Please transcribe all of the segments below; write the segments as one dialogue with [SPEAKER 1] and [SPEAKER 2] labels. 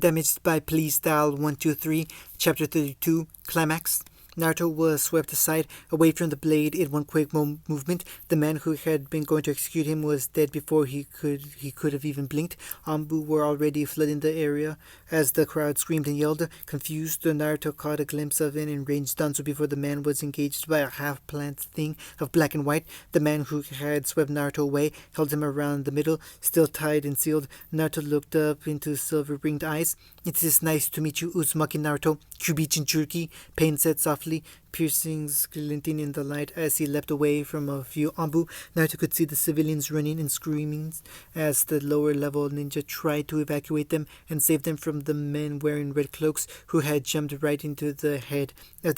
[SPEAKER 1] Damaged by Police Style 123, Chapter 32, Climax. Naruto was swept aside, away from the blade in one quick movement. The man who had been going to execute him was dead before he could have even blinked. Anbu were already flooding the area as the crowd screamed and yelled. Confused, Naruto caught a glimpse of an enraged Danzo before the man was engaged by a half-plant thing of black and white. The man who had swept Naruto away held him around the middle, still tied and sealed. Naruto looked up into silver-ringed eyes. "It is nice to meet you, Uzumaki Naruto," Kyubi Jinchuriki, Pain said softly, piercings glinting in the light as he leapt away from a few Anbu. Naruto could see the civilians running and screaming as the lower-level ninja tried to evacuate them and save them from the men wearing red cloaks who had jumped right into the head of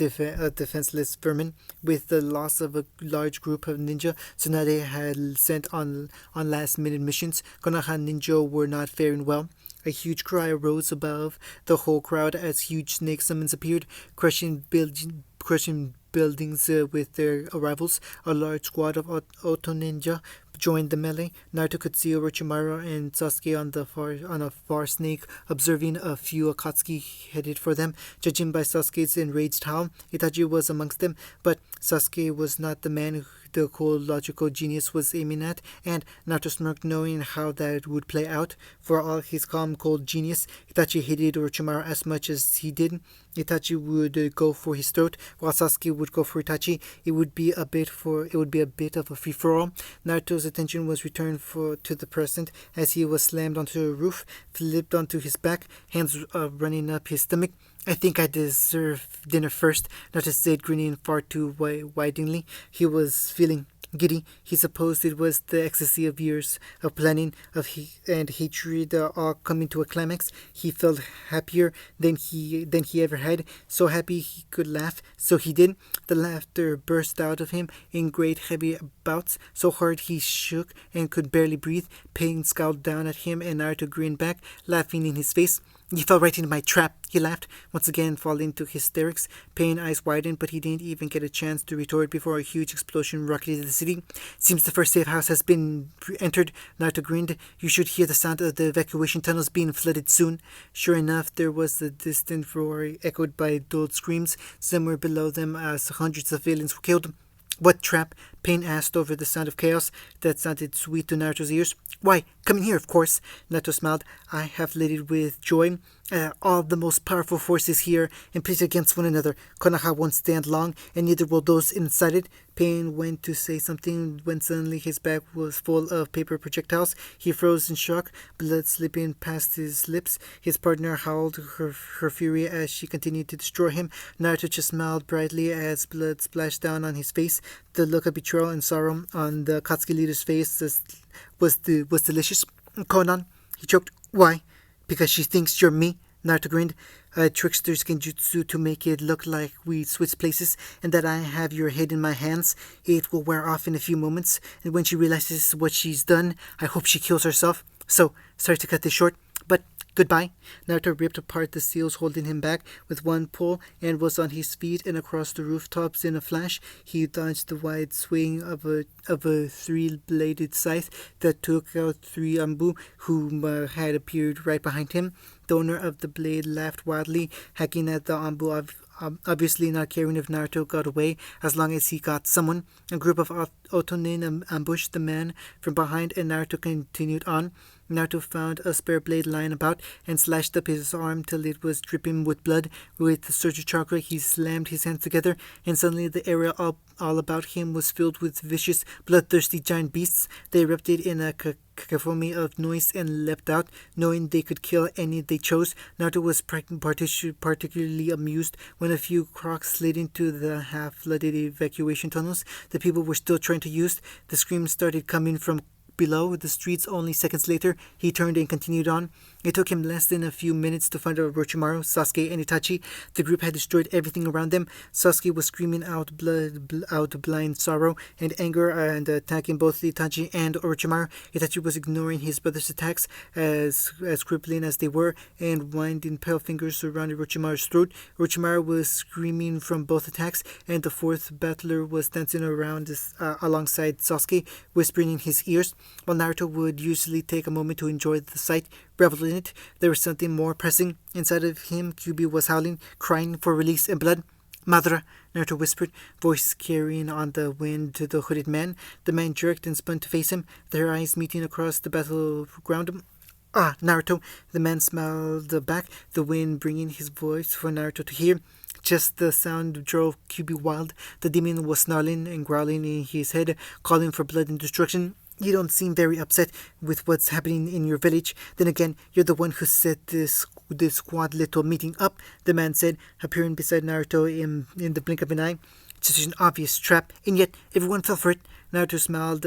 [SPEAKER 1] defenseless vermin. With the loss of a large group of ninja Tsunade had sent on last-minute missions, Konoha ninja were not faring well. A huge cry arose above the whole crowd as huge snake summons appeared, crushing buildings with their arrivals. A large squad of Oto ninja joined the melee. Naruto could see Orochimaru and Sasuke on a far snake, observing a few Akatsuki headed for them. Judging by Sasuke's enraged howl, Itachi was amongst them, but Sasuke was not the man the cold logical genius was aiming at, and Naruto smirked, knowing how that would play out. For all his calm, cold genius, Itachi hated Orochimaru as much as he did. Itachi would go for his throat, while Sasuke would go for Itachi. It would be a bit of a free-for-all. Naruto's attention was returned to the present as he was slammed onto a roof, flipped onto his back, hands running up his stomach. "I think I deserve dinner first," Naruto said, grinning far too widely. He was feeling giddy. He supposed it was the ecstasy of years of planning and hatred all coming to a climax. He felt happier than he ever had, so happy he could laugh. So he did. The laughter burst out of him in great heavy bouts, so hard he shook and could barely breathe. Pain scowled down at him, and Naruto grinned back, laughing in his face. "You fell right into my trap," he laughed, once again falling into hysterics. Pain eyes widened, but he didn't even get a chance to retort before a huge explosion rocketed the city. "Seems the first safe house has been entered," Naruto grinned. "You should hear the sound of the evacuation tunnels being flooded soon." Sure enough, there was a distant roar echoed by dulled screams somewhere below them as hundreds of aliens were killed. "What trap?" Pain asked over the sound of chaos that sounded sweet to Naruto's ears. "Why, come in here, of course." Naruto smiled. "I have lit it with joy. All the most powerful forces here and pitted against one another. Konoha won't stand long, and neither will those inside it." Pain went to say something when suddenly his back was full of paper projectiles. He froze in shock, blood slipping past his lips. His partner howled her fury as she continued to destroy him. Naruto just smiled brightly as blood splashed down on his face. The look of betrayal and sorrow on the Akatsuki leader's face was delicious. "Konan," he choked. "Why? Because she thinks you're me?" Naruto grinned. "A trickster's genjutsu to make it look like we switched places and that I have your head in my hands. It will wear off in a few moments, and when she realizes what she's done, I hope she kills herself. So, sorry to cut this short, but goodbye." Naruto ripped apart the seals holding him back with one pull and was on his feet and across the rooftops in a flash. He dodged the wide swing of a three-bladed scythe that took out three Anbu who had appeared right behind him. The owner of the blade laughed wildly, hacking at the Anbu, obviously not caring if Naruto got away as long as he got someone. A group of Otonin ambushed the man from behind, and Naruto continued on. Naruto found a spare blade lying about and slashed up his arm till it was dripping with blood. With the surge of chakra, he slammed his hands together, and suddenly the area all about him was filled with vicious, bloodthirsty giant beasts. They erupted in a cacophony of noise and leapt out, knowing they could kill any they chose. Naruto was particularly amused when a few crocs slid into the half-flooded evacuation tunnels the people were still trying to use. The screams started coming from below the streets. Only seconds later, he turned and continued on. It took him less than a few minutes to find Orochimaru, Sasuke, and Itachi. The group had destroyed everything around them. Sasuke was screaming out blind sorrow and anger and attacking both Itachi and Orochimaru. Itachi was ignoring his brother's attacks, as crippling as they were, and winding pale fingers around Orochimaru's throat. Orochimaru was screaming from both attacks, and the fourth battler was dancing around alongside Sasuke, whispering in his ears. While Naruto would usually take a moment to enjoy the sight, revel in it, didn't. There was something more pressing inside of him. QB was howling, crying for release and blood. Madara, Naruto whispered, voice carrying on the wind to the hooded man. The man jerked and spun to face him, their eyes meeting across the battleground. Ah, Naruto, the man smiled back, the wind bringing his voice for Naruto to hear. Just the sound drove QB wild. The demon was snarling and growling in his head, calling for blood and destruction. You don't seem very upset with what's happening in your village. Then again, you're the one who set this squad little meeting up, the man said, appearing beside Naruto in the blink of an eye. Such an obvious trap, and yet everyone fell for it. Naruto smiled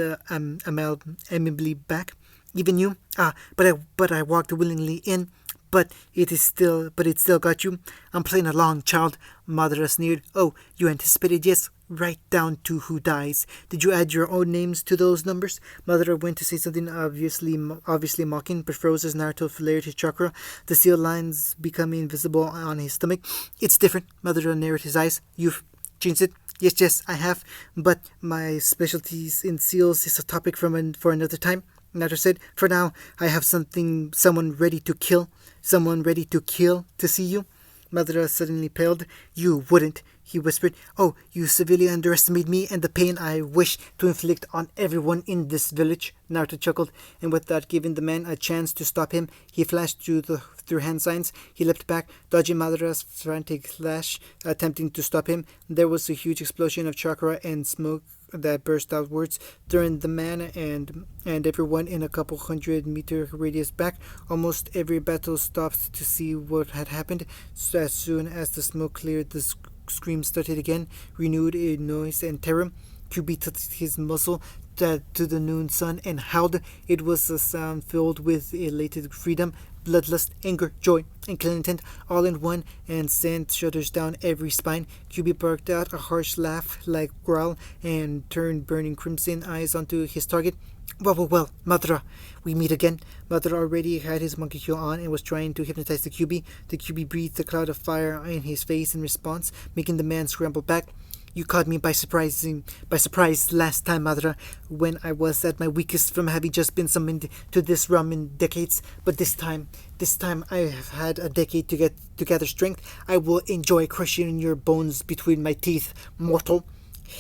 [SPEAKER 1] amiably back. Even you? Ah, but I walked willingly in. But it still got you. I'm playing along, child. Madara sneered. Oh, you anticipated? Yes, right down to who dies. Did you add your own names to those numbers? Madara went to say something obviously mocking, but froze as Naruto flared his chakra, the seal lines becoming visible on his stomach. It's different. Madara narrowed his eyes. You've changed it? Yes, I have. But my specialties in seals is a topic for another time. Naruto said, for now, I have someone ready to kill. Someone ready to kill to see you? Madara suddenly paled. You wouldn't, he whispered. Oh, you severely underestimate me and the pain I wish to inflict on everyone in this village. Naruto chuckled, and without giving the man a chance to stop him, he flashed through hand signs. He leapt back, dodging Madara's frantic slash, attempting to stop him. There was a huge explosion of chakra and smoke that burst outwards, throwing the man and everyone in a couple 100-meter radius back. Almost every battle stopped to see what had happened. So as soon as the smoke cleared, the scream started again, renewed in noise and terror. QB touched his muzzle to the noon sun and howled. It was a sound filled with elated freedom, bloodlust, anger, joy, and clean intent, all in one, and sent shudders down every spine. QB barked out a harsh laugh like growl and turned burning crimson eyes onto his target. Well, Madara, we meet again. Madara already had his monkey heel on and was trying to hypnotize the QB. The QB breathed a cloud of fire in his face in response, making the man scramble back. You caught me by surprise last time, Madara, when I was at my weakest from having just been summoned to this realm in decades. But this time I have had a decade to gather strength. I will enjoy crushing your bones between my teeth, mortal.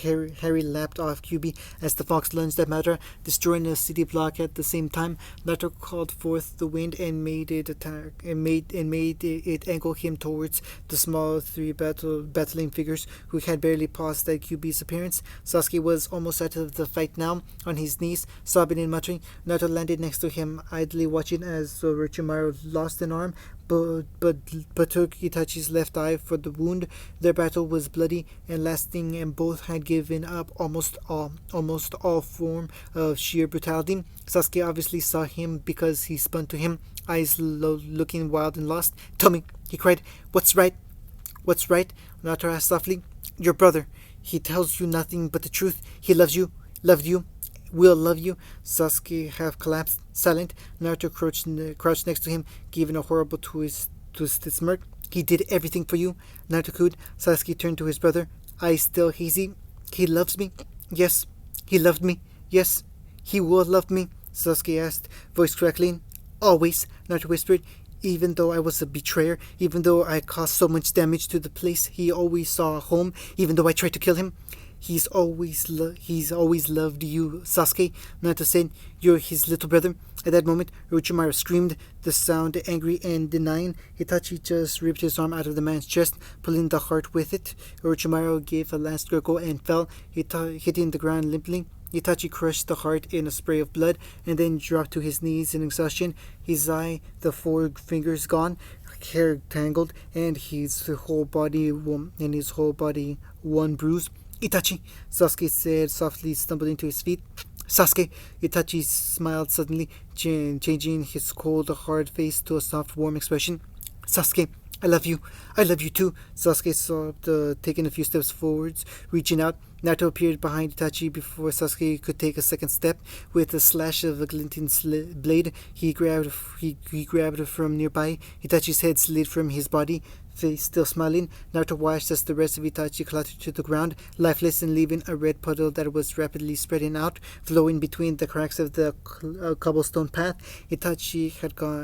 [SPEAKER 1] Harry lapped off QB as the fox lunged at Madara, destroying a city block at the same time. Naruto called forth the wind and made it attack and made it angle him towards the small three battling figures who had barely paused at QB's appearance. Sasuke was almost out of the fight now, on his knees, sobbing and muttering. Naruto landed next to him, idly watching as Orochimaru lost an arm, but took Itachi's left eye for the wound. Their battle was bloody and lasting, and both had given up almost all form of sheer brutality. Sasuke obviously saw him because he spun to him, eyes looking wild and lost. Tell me, he cried. What's right? Naruto asked softly. Your brother. He tells you nothing but the truth. He loved you. Will love you. Sasuke half collapsed, silent. Naruto crouched next to him, giving a horrible twisted smirk. He did everything for you, Naruto cooed. Sasuke turned to his brother, eyes still hazy. He loves me? Yes. He loved me? Yes. He will love me? Sasuke asked, voice crackling. Always, Naruto whispered. Even though I was a betrayer, even though I caused so much damage to the place he always saw a home, even though I tried to kill him. He's always loved you, Sasuke, Naruto said. You're his little brother. At that moment, Orochimaru screamed, the sound angry and denying. Itachi just ripped his arm out of the man's chest, pulling the heart with it. Orochimaru gave a last gurgle and fell, hitting the ground limply. Itachi crushed the heart in a spray of blood and then dropped to his knees in exhaustion, his eye, the 4 fingers gone, hair tangled, and his whole body one bruise. Itachi, Sasuke said softly, stumbling to his feet. Sasuke, Itachi smiled suddenly, changing his cold, hard face to a soft, warm expression. Sasuke, I love you. I love you too. Sasuke sobbed, taking a few steps forwards, reaching out. Naruto appeared behind Itachi before Sasuke could take a second step. With a slash of a glinting blade, he grabbed from nearby. Itachi's head slid from his body. Face still smiling, Naruto watched as the rest of Itachi clattered to the ground, lifeless and leaving a red puddle that was rapidly spreading out, flowing between the cracks of the cobblestone path. Itachi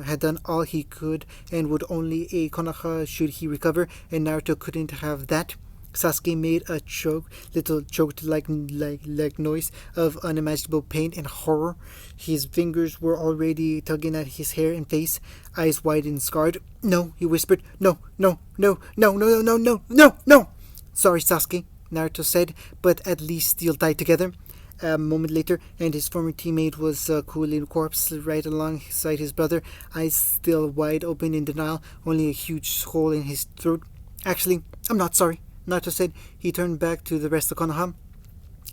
[SPEAKER 1] had done all he could and would only a Konoha should he recover, and Naruto couldn't have that. Sasuke made a choked like noise of unimaginable pain and horror. His fingers were already tugging at his hair and face, eyes wide and scarred. "No," he whispered. "No, no, no, no, no, no, no, no, no!" "Sorry, Sasuke," Naruto said, "but at least you'll die together." A moment later, and his former teammate was a cooling corpse right alongside his brother, eyes still wide open in denial, only a huge hole in his throat. "Actually, I'm not sorry," Naruto said. He turned back to the rest of Konoha.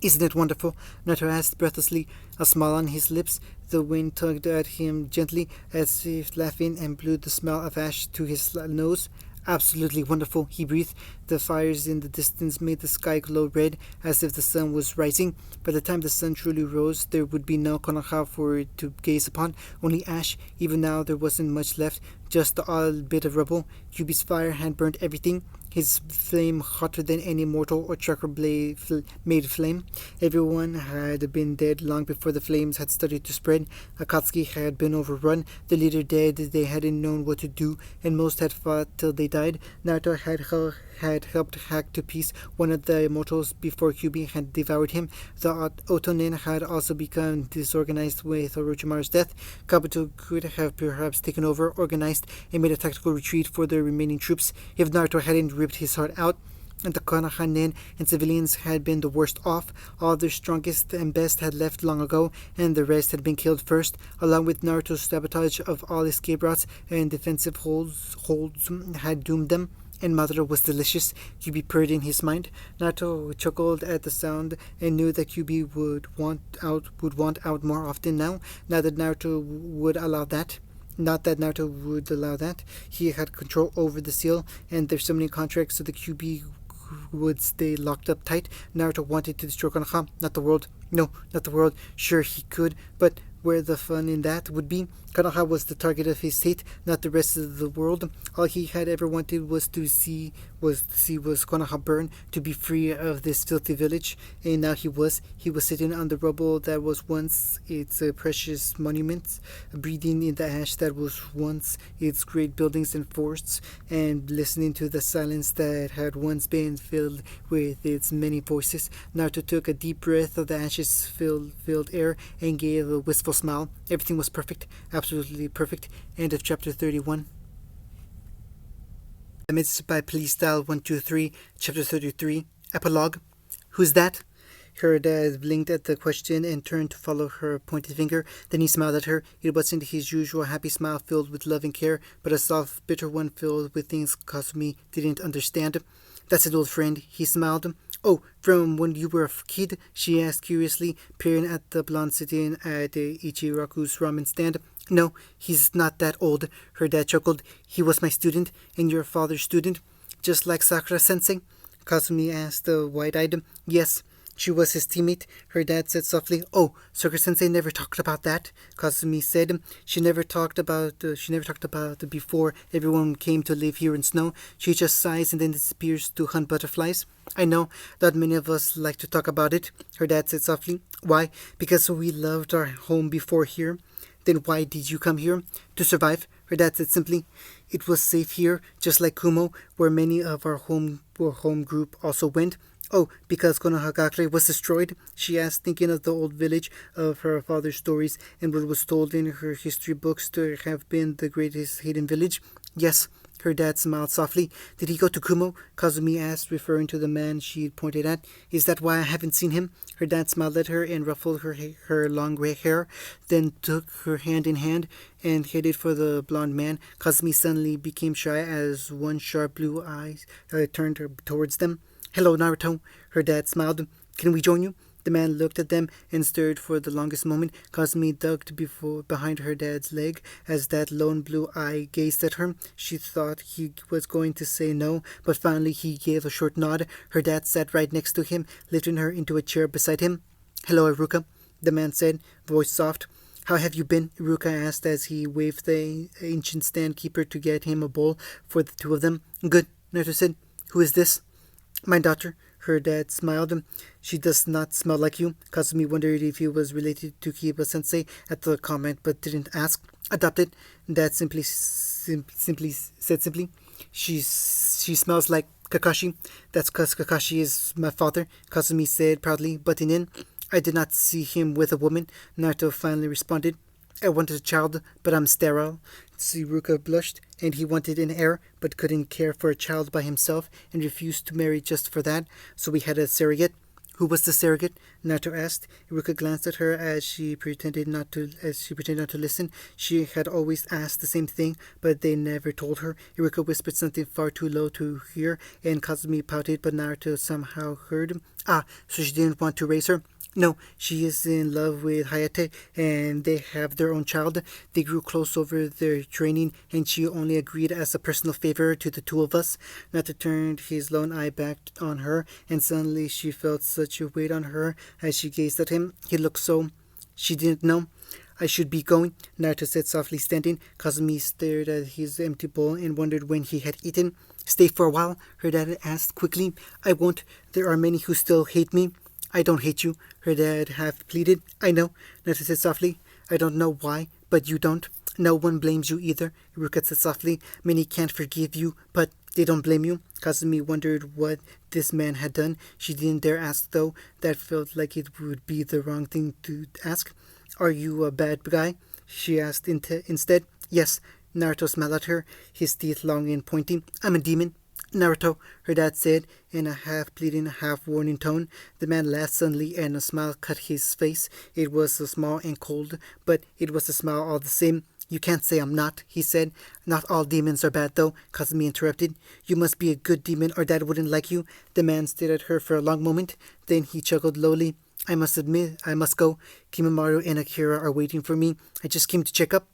[SPEAKER 1] "Isn't it wonderful?" Naruto asked breathlessly, a smile on his lips. The wind tugged at him gently, as if laughing, and blew the smell of ash to his nose. "Absolutely wonderful," he breathed. The fires in the distance made the sky glow red, as if the sun was rising. By the time the sun truly rose, there would be no Konoha for it to gaze upon, only ash. Even now there wasn't much left, just the odd bit of rubble. Kyuubi's fire had burnt everything, his flame hotter than any mortal or chakra blade made flame. Everyone had been dead long before the flames had started to spread. Akatsuki had been overrun, the leader dead, they hadn't known what to do, and most had fought till they died. Naruto had helped hack to piece one of the immortals before Kyuubi had devoured him. The Otonin had also become disorganized with Orochimaru's death. Kabuto could have perhaps taken over, organized, and made a tactical retreat for the remaining troops if Naruto hadn't ripped his heart out. And the Konoha nen and civilians had been the worst off. All their strongest and best had left long ago, and the rest had been killed first, along with Naruto's sabotage of all escape routes and defensive holds had doomed them. And Madara was delicious, Kyuubi purred in his mind. Naruto chuckled at the sound and knew that Kyuubi would want out more often now that Naruto would allow that. Not that Naruto would allow that. He had control over the seal, and there's so many contracts so the Kyuubi would stay locked up tight. Naruto wanted to destroy Konoha, not the world. No, not the world. Sure, he could, but where the fun in that would be? Konoha was the target of his hate, not the rest of the world. All he had ever wanted was Konoha burn, to be free of this filthy village. And now he was sitting on the rubble that was once its precious monuments, breathing in the ash that was once its great buildings and forests, and listening to the silence that had once been filled with its many voices. Naruto took a deep breath of the ashes-filled air and gave a wistful smile. Everything was perfect, absolutely perfect. End of chapter 31. Amidst by Police Style 123, chapter 33, Epilogue. "Who's that?" Her dad blinked at the question and turned to follow her pointed finger. Then he smiled at her. It wasn't his usual happy smile filled with love and care, but a soft, bitter one filled with things Kasumi didn't understand. "That's an old friend," he smiled. "Oh, from when you were a kid?" she asked curiously, peering at the blonde sitting at Ichiraku's ramen stand. "No, he's not that old," her dad chuckled. "He was my student, and your father's student." "Just like Sakura-sensei?" Kasumi asked, wide-eyed. "Yes, she was his teammate," her dad said softly. "Oh, Sakura-sensei never talked about that," Kasumi said. She never talked about before everyone came to live here in snow. She just sighs and then disappears to hunt butterflies. "I know, not many of us like to talk about it," her dad said softly. "Why? Because we loved our home before here." "Then why did you come here?" "To survive," her dad said simply. "It was safe here, just like Kumo, where many of our home group also went." "Oh, because Konohagakure was destroyed?" she asked, thinking of the old village of her father's stories and what was told in her history books to have been the greatest hidden village. "Yes." Her dad smiled softly. "Did he go to Kumo?" Kazumi asked, referring to the man she had pointed at. "Is that why I haven't seen him?" Her dad smiled at her and ruffled her long gray hair, then took her hand in hand and headed for the blonde man. Kazumi suddenly became shy as one sharp blue eye turned towards them. "Hello, Naruto," her dad smiled. "Can we join you?" The man looked at them and stared for the longest moment. Kazumi ducked behind her dad's leg as that lone blue eye gazed at her. She thought he was going to say no, but finally he gave a short nod. Her dad sat right next to him, lifting her into a chair beside him. "Hello, Iruka," the man said, voice soft. "How have you been?" Iruka asked as he waved the ancient stand keeper to get him a bowl for the two of them. "Good," Naruto said. "Who is this?" "My daughter." Her dad smiled. "She does not smell like you." Kazumi wondered if he was related to Kiba-sensei at the comment, but didn't ask. "Adopted," Dad simply said. She smells like Kakashi." "That's 'cause Kakashi is my father," Kazumi said proudly, butting in. "I did not see him with a woman," Naruto finally responded. "I wanted a child, but I'm sterile." Tsuruka blushed, and he wanted an heir, but couldn't care for a child by himself, and refused to marry just for that, so we had a surrogate. "Who was the surrogate?" Naruto asked. Iruka glanced at her as she pretended not to listen. She had always asked the same thing, but they never told her. Iruka whispered something far too low to hear, and Kazumi pouted, but Naruto somehow heard. "Ah, so she didn't want to raise her?" "No, she is in love with Hayate, and they have their own child. They grew close over their training, and she only agreed as a personal favor to the two of us." Naruto turned his lone eye back on her, and suddenly she felt such a weight on her as she gazed at him. He looked so... She didn't know. "I should be going," Naruto said softly, standing. Kazumi stared at his empty bowl and wondered when he had eaten. "Stay for a while?" her dad asked quickly. "I won't. There are many who still hate me." "I don't hate you," her dad half pleaded. "I know," Naruto said softly. "I don't know why, but you don't." "No one blames you either," Iruka said softly. "Many can't forgive you, but they don't blame you." Kazumi wondered what this man had done. She didn't dare ask, though. That felt like it would be the wrong thing to ask. "Are you a bad guy?" she asked instead. "Yes." Naruto smiled at her, his teeth long and pointing. "I'm a demon." "Naruto," her dad said, in a half-pleading, half-warning tone. The man laughed suddenly, and a smile cut his face. It was so small and cold, but it was a smile all the same. "You can't say I'm not," he said. "Not all demons are bad, though," Kazumi interrupted. "You must be a good demon, or Dad wouldn't like you." The man stared at her for a long moment. Then he chuckled lowly. "I must admit, I must go. Kimamaru and Akira are waiting for me. I just came to check up."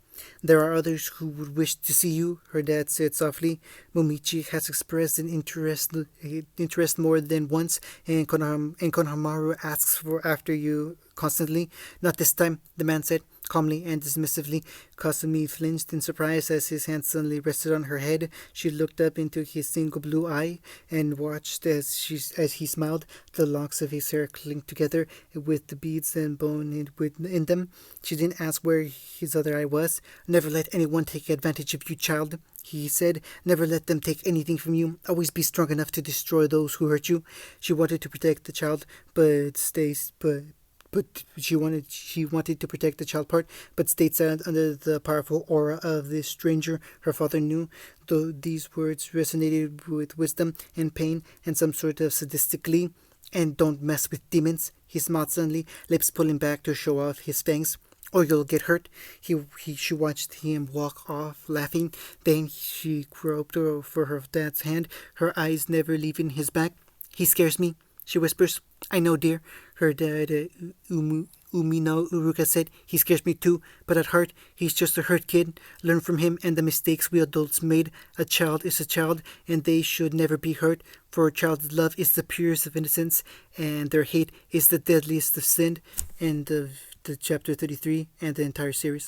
[SPEAKER 1] "There are others who would wish to see you," her dad said softly. "Momichi has expressed an interest more than once, and Konohamaru asks after you constantly." "Not this time," the man said, calmly and dismissively. Kasumi flinched in surprise as his hand suddenly rested on her head. She looked up into his single blue eye and watched as he smiled. The locks of his hair clinked together with the beads and bone in them. She didn't ask where his other eye was. "Never let anyone take advantage of you, child," he said. "Never let them take anything from you. Always be strong enough to destroy those who hurt you." She wanted to protect the child, but she wanted to protect the child part, but stayed silent under the powerful aura of this stranger her father knew. Though these words resonated with wisdom and pain and some sort of sadistic glee. "And don't mess with demons," he smiled suddenly, lips pulling back to show off his fangs. "Or you'll get hurt." She watched him walk off, laughing. Then she groped for her dad's hand, her eyes never leaving his back. "He scares me," she whispers. "I know, dear," her dad, Umino Uruka said. "He scares me too, but at heart, he's just a hurt kid. Learn from him and the mistakes we adults made. A child is a child, and they should never be hurt, for a child's love is the purest of innocence, and their hate is the deadliest of sin." End of the chapter 33 and the entire series.